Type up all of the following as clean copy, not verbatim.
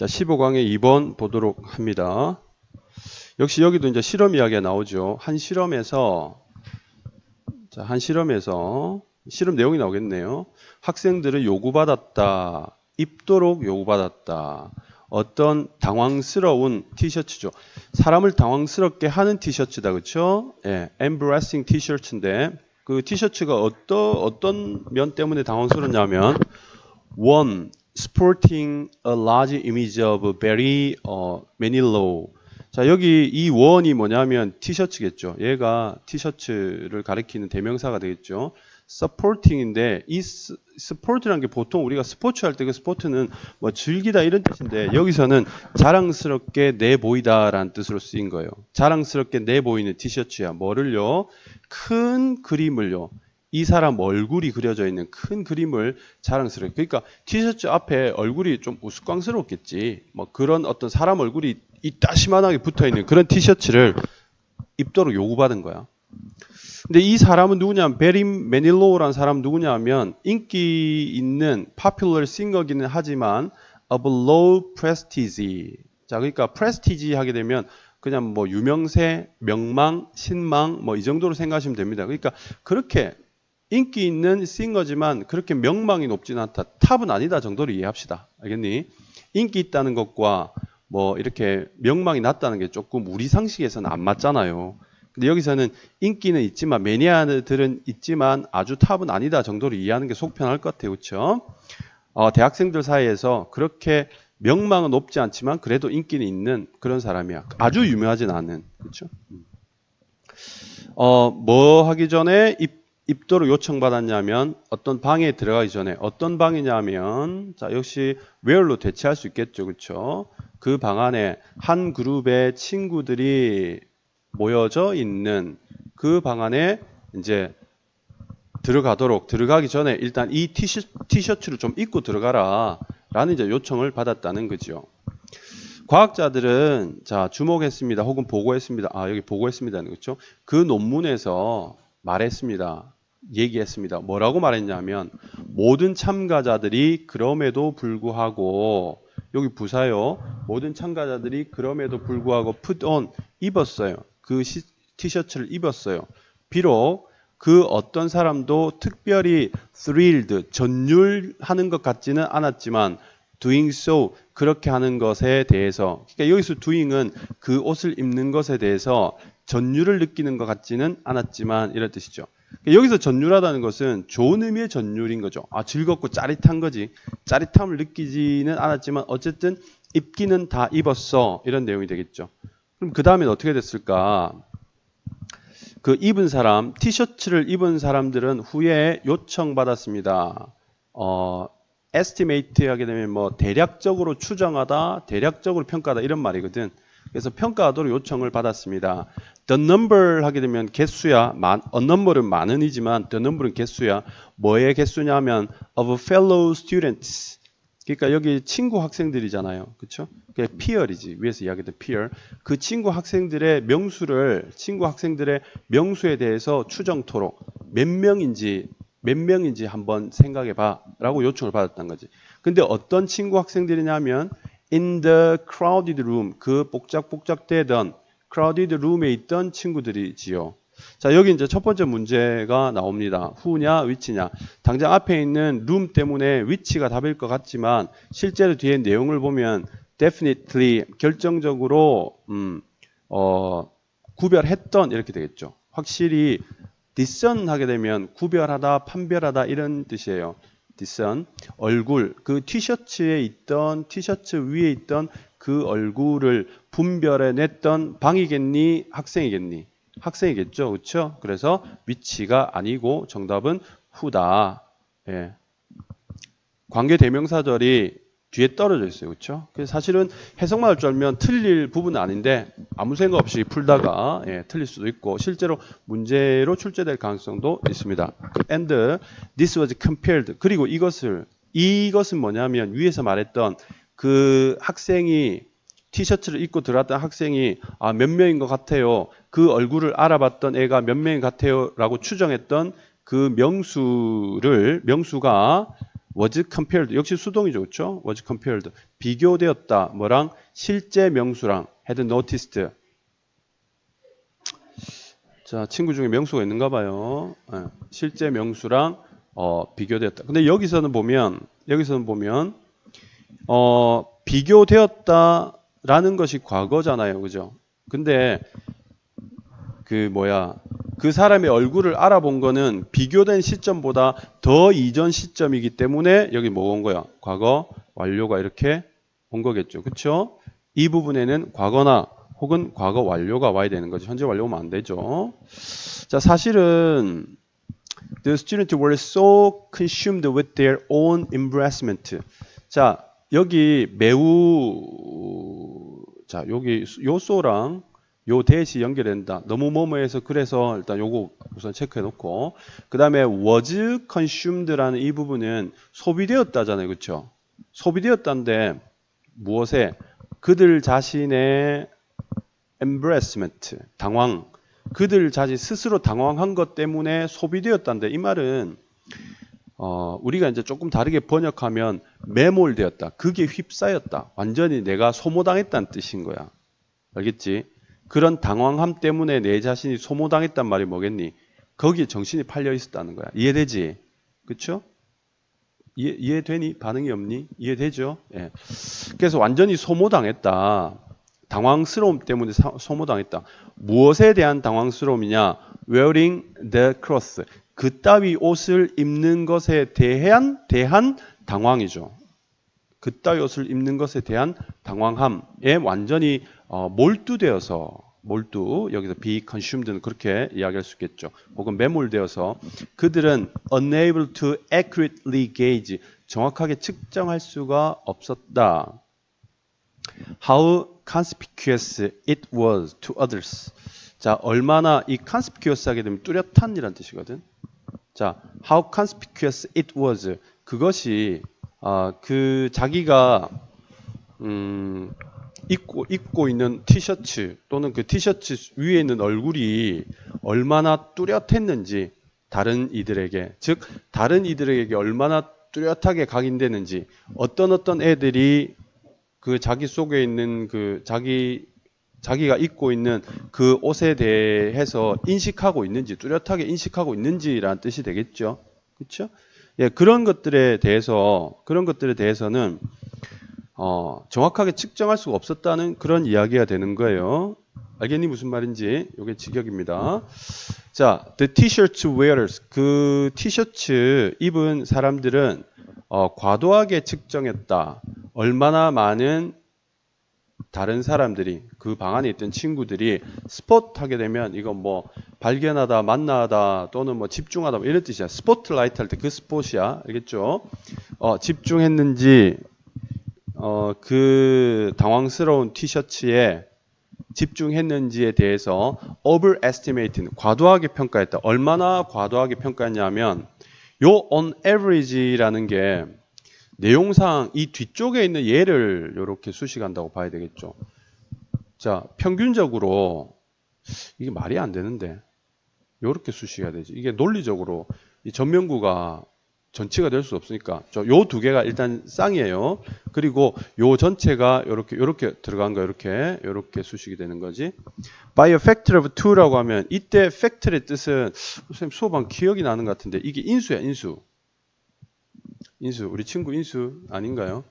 자, 15강의 2번 보도록 합니다. 역시 여기도 이제 실험 이야기가 나오죠. 한 실험에서 실험 내용이 나오겠네요. 학생들을 요구받았다. 입도록 요구받았다. 어떤 당황스러운 티셔츠죠. 사람을 당황스럽게 하는 티셔츠다. 그렇죠? 예, embarrassing 티셔츠인데 그 티셔츠가 어떤 면 때문에 당황스럽냐면 one, sporting a large image of Barry Manilow. 자, 여기 이 원이 뭐냐면 티셔츠겠죠. 얘가 티셔츠를 가리키는 대명사가 되겠죠. supporting인데 이 support라는 게 보통 우리가 스포츠 할 때 그 스포츠는 뭐 즐기다 이런 뜻인데 여기서는 자랑스럽게 내보이다라는 뜻으로 쓰인 거예요. 자랑스럽게 내보이는 티셔츠야. 뭐를요? 큰 그림을요. 이 사람 얼굴이 그려져 있는 큰 그림을 자랑스럽게. 그러니까 티셔츠 앞에 얼굴이 좀 우스꽝스럽겠지. 뭐 그런 어떤 사람 얼굴이 이따시만하게 붙어있는 그런 티셔츠를 입도록 요구받은 거야. 근데 이 사람은 누구냐면 베리 매닐로우라는 사람 누구냐면 인기 있는 popular singer기는 하지만 of low prestige. 자, 그러니까 prestige 하게 되면 그냥 뭐 유명세, 명망, 신망 뭐 이 정도로 생각하시면 됩니다. 그러니까 그렇게 인기 있는 싱어지만 그렇게 명망이 높지는 않다. 탑은 아니다 정도로 이해합시다. 알겠니? 인기 있다는 것과 뭐 이렇게 명망이 낮다는 게 조금 우리 상식에서는 안 맞잖아요. 근데 여기서는 인기는 있지만 매니아들은 있지만 아주 탑은 아니다 정도로 이해하는 게 속편할 것 같아요. 그렇죠? 대학생들 사이에서 그렇게 명망은 높지 않지만 그래도 인기는 있는 그런 사람이야. 아주 유명하진 않은. 그렇죠? 뭐 하기 전에 입도록 요청받았냐면 어떤 방에 들어가기 전에 어떤 방이냐면 자 역시 where로 대체할 수 있겠죠. 그렇죠? 그 방 안에 한 그룹의 친구들이 모여져 있는 그 방 안에 이제 들어가기 전에 일단 이 티셔츠를 좀 입고 들어가라 라는 이제 요청을 받았다는 거죠. 과학자들은 자 주목했습니다. 혹은 보고했습니다. 여기 보고했습니다. 그렇죠? 그 논문에서 말했습니다. 얘기했습니다. 뭐라고 말했냐면 모든 참가자들이 그럼에도 불구하고 여기 부사요. 모든 참가자들이 그럼에도 불구하고 put on 입었어요. 그 티셔츠를 입었어요. 비록 그 어떤 사람도 특별히 thrilled 전율하는 것 같지는 않았지만 doing so 그렇게 하는 것에 대해서 그러니까 여기서 doing은 그 옷을 입는 것에 대해서 전율을 느끼는 것 같지는 않았지만 이런 뜻이죠. 여기서 전율하다는 것은 좋은 의미의 전율인 거죠. 즐겁고 짜릿한 거지. 짜릿함을 느끼지는 않았지만 어쨌든 입기는 다 입었어. 이런 내용이 되겠죠. 그럼 그 다음엔 어떻게 됐을까? 그 입은 사람, 티셔츠를 입은 사람들은 후에 요청받았습니다. estimate 하게 되면 뭐 대략적으로 추정하다, 대략적으로 평가하다 이런 말이거든. 그래서 평가하도록 요청을 받았습니다. The number 하게 되면 개수야. A number은 많은이지만 the number은 개수야. 뭐의 개수냐면 of fellow students. 그러니까 여기 친구 학생들이잖아요. 그렇죠? 그게 peer이지. 위에서 이야기했던 peer. 그 친구 학생들의 명수에 대해서 추정토록 몇 명인지 한번 생각해 봐 라고 요청을 받았던 거지. 근데 어떤 친구 학생들이냐면 in the crowded room 그 복작복작되던 crowded room에 있던 친구들이지요. 자, 여기 이제 첫 번째 문제가 나옵니다. who냐, which냐. 당장 앞에 있는 room 때문에 which가 답일 것 같지만 실제로 뒤에 내용을 보면 definitely 결정적으로 구별했던 이렇게 되겠죠. 확실히 discern 하게 되면 구별하다, 판별하다 이런 뜻이에요. discern 얼굴 그 티셔츠 위에 있던 그 얼굴을 분별해냈던 방이겠니, 학생이겠니? 학생이겠죠, 그렇죠? 그래서 which가 아니고 정답은 who다. 예. 관계 대명사절이 뒤에 떨어져 있어요, 그렇죠? 그래서 사실은 해석만 할 줄 알면 틀릴 부분은 아닌데 아무 생각 없이 풀다가 틀릴 수도 있고 실제로 문제로 출제될 가능성도 있습니다. And this was compared. 그리고 이것은 뭐냐면 위에서 말했던 그 학생이 티셔츠를 입고 들어왔던 학생이 몇 명인 것 같아요. 그 얼굴을 알아봤던 애가 몇 명인 것 같아요. 라고 추정했던 그 명수가 was compared. 역시 수동이죠. 그렇죠? was compared. 비교되었다. 뭐랑? 실제 명수랑 had noticed. 자, 친구 중에 명수가 있는가 봐요. 네, 실제 명수랑 비교되었다. 근데 여기서는 보면 비교되었다라는 것이 과거잖아요. 그죠? 근데 그 사람의 얼굴을 알아본 거는 비교된 시점보다 더 이전 시점이기 때문에 여기 뭐가 온 거야? 과거 완료가 이렇게 온 거겠죠. 그렇죠? 이 부분에는 과거나 혹은 과거 완료가 와야 되는 거죠. 현재 완료 오면 안 되죠. 자, 사실은 the students were so consumed with their own embarrassment. 자, 여기 매우 여기 요 so랑 요 대시 연결된다. 너무 뭐뭐해서 그래서 일단 요거 우선 체크해 놓고 그 다음에 was consumed라는 이 부분은 소비되었다잖아요. 그렇죠? 소비되었다인데 무엇에? 그들 자신의 embarrassment, 당황. 그들 자신 스스로 당황한 것 때문에 소비되었다는데 이 말은 우리가 이제 조금 다르게 번역하면 매몰되었다. 그게 휩싸였다. 완전히 내가 소모당했다는 뜻인 거야. 알겠지? 그런 당황함 때문에 내 자신이 소모당했단 말이 뭐겠니? 거기에 정신이 팔려 있었다는 거야. 이해되지? 그렇죠? 이해되니? 반응이 없니? 이해되죠? 예. 그래서 완전히 소모당했다. 당황스러움 때문에 소모당했다. 무엇에 대한 당황스러움이냐? Wearing the cloth. 그따위 옷을 입는 것에 대한 당황이죠. 그따위 옷을 입는 것에 대한 당황함에 완전히 몰두되어서 여기서 be consumed는 그렇게 이야기할 수 있겠죠. 혹은 매몰되어서 그들은 unable to accurately gauge 정확하게 측정할 수가 없었다. How conspicuous it was to others. 자, 얼마나 이 conspicuous 하게 되면 뚜렷한이란 뜻이거든. 자, how conspicuous it was. 그것이 그 자기가 입고 있는 티셔츠 또는 그 티셔츠 위에 있는 얼굴이 얼마나 뚜렷했는지 다른 이들에게, 즉 다른 이들에게 얼마나 뚜렷하게 각인되는지 어떤 애들이 그 자기 속에 있는 그 자기가 입고 있는 그 옷에 대해서 인식하고 있는지, 뚜렷하게 인식하고 있는지라는 뜻이 되겠죠. 그렇죠? 예, 그런 것들에 대해서는 정확하게 측정할 수가 없었다는 그런 이야기가 되는 거예요. 알겠니? 무슨 말인지. 이게 직역입니다. 자, the t-shirt wearers. 그 티셔츠 입은 사람들은 과도하게 측정했다. 얼마나 많은 다른 사람들이, 그 방 안에 있던 친구들이 스폿하게 되면 이건 뭐 발견하다, 만나다 또는 뭐 집중하다 뭐 이런 뜻이야. 스포트라이트 할 때 그 스폿이야. 알겠죠? 집중했는지 그 당황스러운 티셔츠에 집중했는지에 대해서 overestimating, 과도하게 평가했다. 얼마나 과도하게 평가했냐면 요 on average라는 게 내용상 이 뒤쪽에 있는 예를 이렇게 수식한다고 봐야 되겠죠. 자, 평균적으로 이게 말이 안 되는데 이렇게 수식해야 되지. 이게 논리적으로 이 전면구가 전치가 될 수 없으니까 요 두 개가 일단 쌍이에요. 그리고 요 전체가 요렇게 들어간 거 요렇게 수식이 되는 거지. By a factor of 2라고 하면 이때 factor의 뜻은 선생님 수업한 기억이 나는 것 같은데 이게 인수야, 인수. 우리 친구 인수 아닌가요?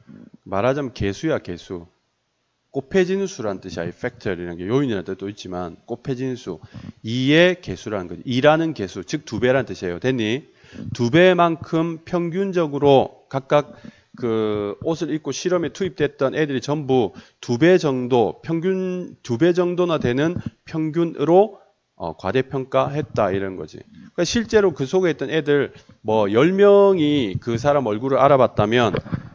말하자면 개수야, 개수. 곱해지는 수라는 뜻이야. 이 factor이라는 게 요인이라는 뜻도 있지만 곱해지는 수. 2의 개수라는 거지. 2라는 개수, 즉 2배라는 뜻이에요. 됐니? 2배만큼 평균적으로 각각 그 옷을 입고 실험에 투입됐던 애들이 전부 2배 정도, 평균 2배 정도나 되는 평균으로 과대평가했다 이런 거지. 그러니까 실제로 그 속에 있던 애들 뭐 10명이 그 사람 얼굴을 알아봤다면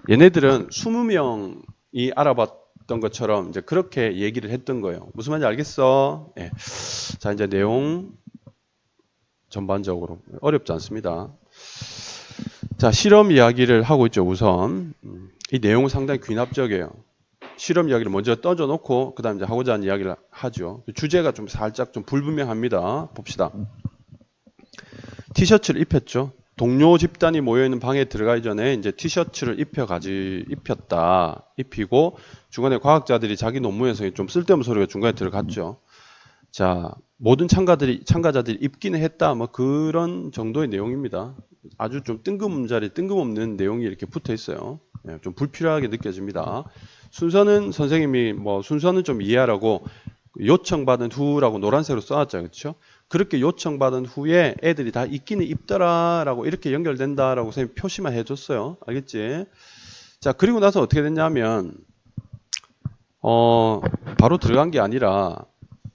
얘네들은 20명이 알아봤던 것처럼 이제 그렇게 얘기를 했던 거예요. 무슨 말인지 알겠어? 네. 자, 이제 내용 전반적으로 어렵지 않습니다. 자, 실험 이야기를 하고 있죠. 우선 이 내용은 상당히 귀납적이에요. 실험 이야기를 먼저 던져놓고 그 다음 이제 하고자 하는 이야기를 하죠. 주제가 좀 살짝 좀 불분명합니다. 봅시다. 티셔츠를 입혔죠. 동료 집단이 모여있는 방에 들어가기 전에 이제 티셔츠를 입혔다. 입히고 중간에 과학자들이 자기 논문에서 좀 쓸데없는 소리가 중간에 들어갔죠. 자, 모든 참가자들이 입기는 했다. 뭐 그런 정도의 내용입니다. 아주 좀 뜬금없는 내용이 이렇게 붙어 있어요. 예, 좀 불필요하게 느껴집니다. 순서는 선생님이 순서는 좀 이해하라고 요청받은 후라고 노란색으로 써놨죠. 그렇죠? 그렇게 요청받은 후에 애들이 다 입기는 입더라라고 이렇게 연결된다라고 선생님이 표시만 해줬어요. 알겠지? 자, 그리고 나서 어떻게 됐냐면 바로 들어간 게 아니라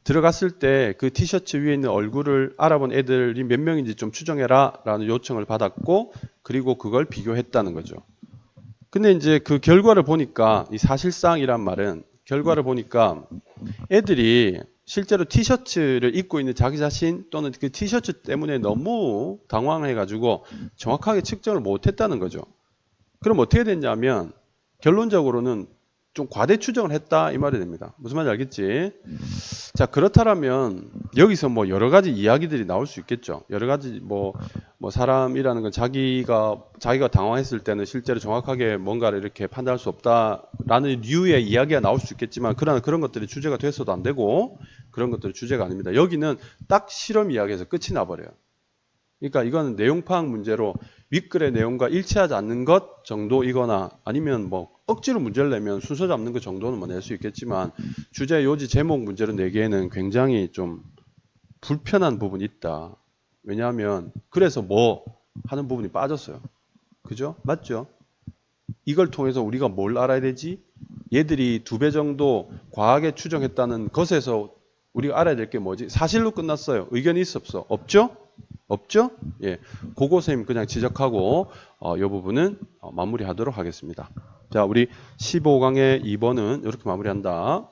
들어갔을 때 그 티셔츠 위에 있는 얼굴을 알아본 애들이 몇 명인지 좀 추정해라 라는 요청을 받았고 그리고 그걸 비교했다는 거죠. 근데 이제 그 결과를 보니까 이 사실상이란 말은 결과를 보니까 애들이 실제로 티셔츠를 입고 있는 자기 자신 또는 그 티셔츠 때문에 너무 당황해가지고 정확하게 측정을 못했다는 거죠. 그럼 어떻게 됐냐면 결론적으로는 좀 과대 추정을 했다 이 말이 됩니다. 무슨 말인지 알겠지? 자, 그렇다면 여기서 여러 가지 이야기들이 나올 수 있겠죠. 여러 가지 사람이라는 건 자기가 당황했을 때는 실제로 정확하게 뭔가를 이렇게 판단할 수 없다라는 류의 이야기가 나올 수 있겠지만 그러나 그런 것들이 주제가 됐어도 안 되고 그런 것들이 주제가 아닙니다. 여기는 딱 실험 이야기에서 끝이 나버려요. 그러니까 이거는 내용 파악 문제로 윗글의 내용과 일치하지 않는 것 정도이거나 아니면 억지로 문제를 내면 순서 잡는 것 정도는 낼 수 있겠지만 주제, 요지, 제목 문제로 내기에는 굉장히 좀 불편한 부분이 있다. 왜냐하면 그래서 하는 부분이 빠졌어요. 그죠? 맞죠? 이걸 통해서 우리가 뭘 알아야 되지? 얘들이 2배 정도 과하게 추정했다는 것에서 우리가 알아야 될 게 뭐지? 사실로 끝났어요. 의견이 있어 없어? 없죠? 없죠? 예, 그거 선생님 그냥 지적하고 이 부분은 마무리하도록 하겠습니다. 자, 우리 15강의 2번은 이렇게 마무리한다.